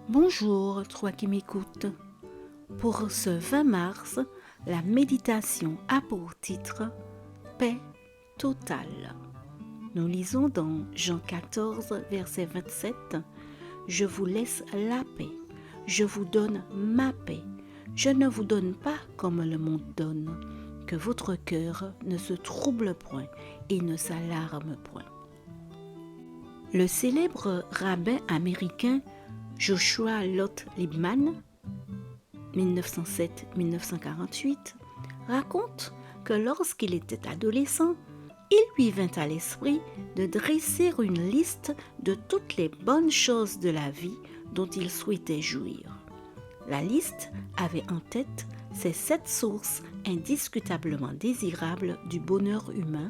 Bonjour, toi qui m'écoutes. Pour ce 20 mars, la méditation a pour titre Paix totale. Nous lisons dans Jean 14, verset 27. Je vous laisse la paix, je vous donne ma paix. Je ne vous donne pas comme le monde donne, que votre cœur ne se trouble point et ne s'alarme point. Le célèbre rabbin américain Joshua Lott Liebman, 1907-1948, raconte que lorsqu'il était adolescent, il lui vint à l'esprit de dresser une liste de toutes les bonnes choses de la vie dont il souhaitait jouir. La liste avait en tête ces 7 sources indiscutablement désirables du bonheur humain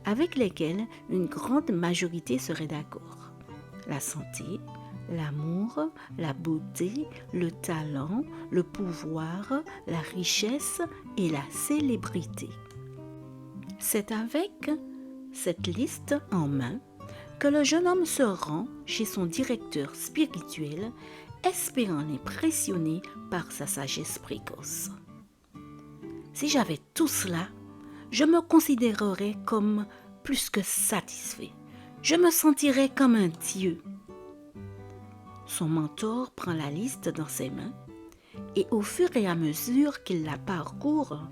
avec lesquelles une grande majorité serait d'accord. La santé, l'amour, la beauté, le talent, le pouvoir, la richesse et la célébrité. C'est avec cette liste en main que le jeune homme se rend chez son directeur spirituel, espérant l'impressionner par sa sagesse précoce. Si j'avais tout cela, je me considérerais comme plus que satisfait. Je me sentirais comme un dieu. Son mentor prend la liste dans ses mains et au fur et à mesure qu'il la parcourt,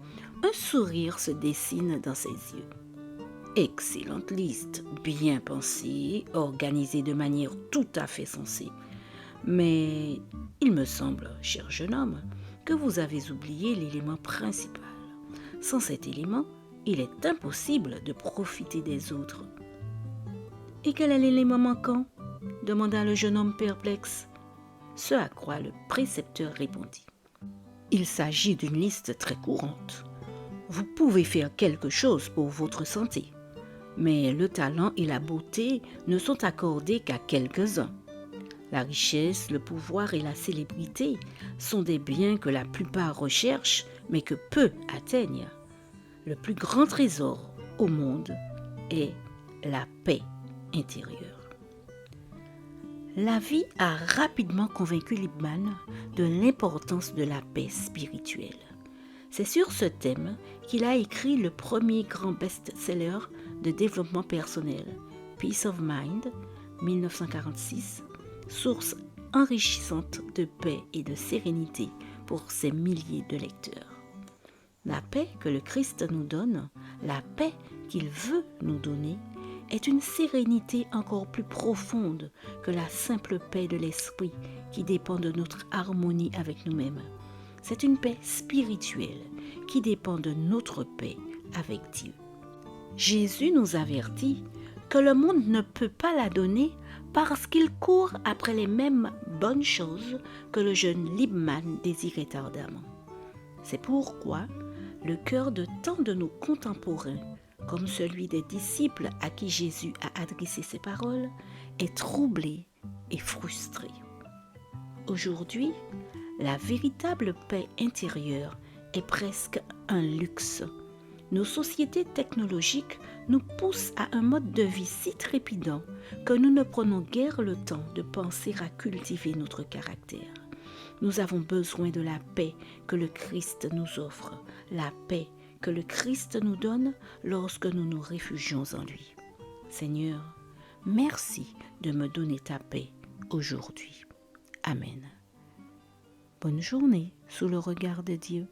un sourire se dessine dans ses yeux. Excellente liste, bien pensée, organisée de manière tout à fait sensée. Mais il me semble, cher jeune homme, que vous avez oublié l'élément principal. Sans cet élément, il est impossible de profiter des autres. Et quel est l'élément manquant ? Demanda le jeune homme perplexe. Ce à quoi le précepteur répondit. Il s'agit d'une liste très courante. Vous pouvez faire quelque chose pour votre santé, mais le talent et la beauté ne sont accordés qu'à quelques-uns. La richesse, le pouvoir et la célébrité sont des biens que la plupart recherchent, mais que peu atteignent. Le plus grand trésor au monde est la paix intérieure. La vie a rapidement convaincu Liebman de l'importance de la paix spirituelle. C'est sur ce thème qu'il a écrit le premier grand best-seller de développement personnel, Peace of Mind, 1946, source enrichissante de paix et de sérénité pour ses milliers de lecteurs. La paix que le Christ nous donne, la paix qu'il veut nous donner, est une sérénité encore plus profonde que la simple paix de l'esprit qui dépend de notre harmonie avec nous-mêmes. C'est une paix spirituelle qui dépend de notre paix avec Dieu. Jésus nous avertit que le monde ne peut pas la donner parce qu'il court après les mêmes bonnes choses que le jeune Liebman désirait ardemment. C'est pourquoi le cœur de tant de nos contemporains, comme celui des disciples à qui Jésus a adressé ces paroles, est troublé et frustré. Aujourd'hui, la véritable paix intérieure est presque un luxe. Nos sociétés technologiques nous poussent à un mode de vie si trépidant que nous ne prenons guère le temps de penser à cultiver notre caractère. Nous avons besoin de la paix que le Christ nous offre, la paix que le Christ nous donne lorsque nous nous réfugions en lui. Seigneur, merci de me donner ta paix aujourd'hui. Amen. Bonne journée sous le regard de Dieu.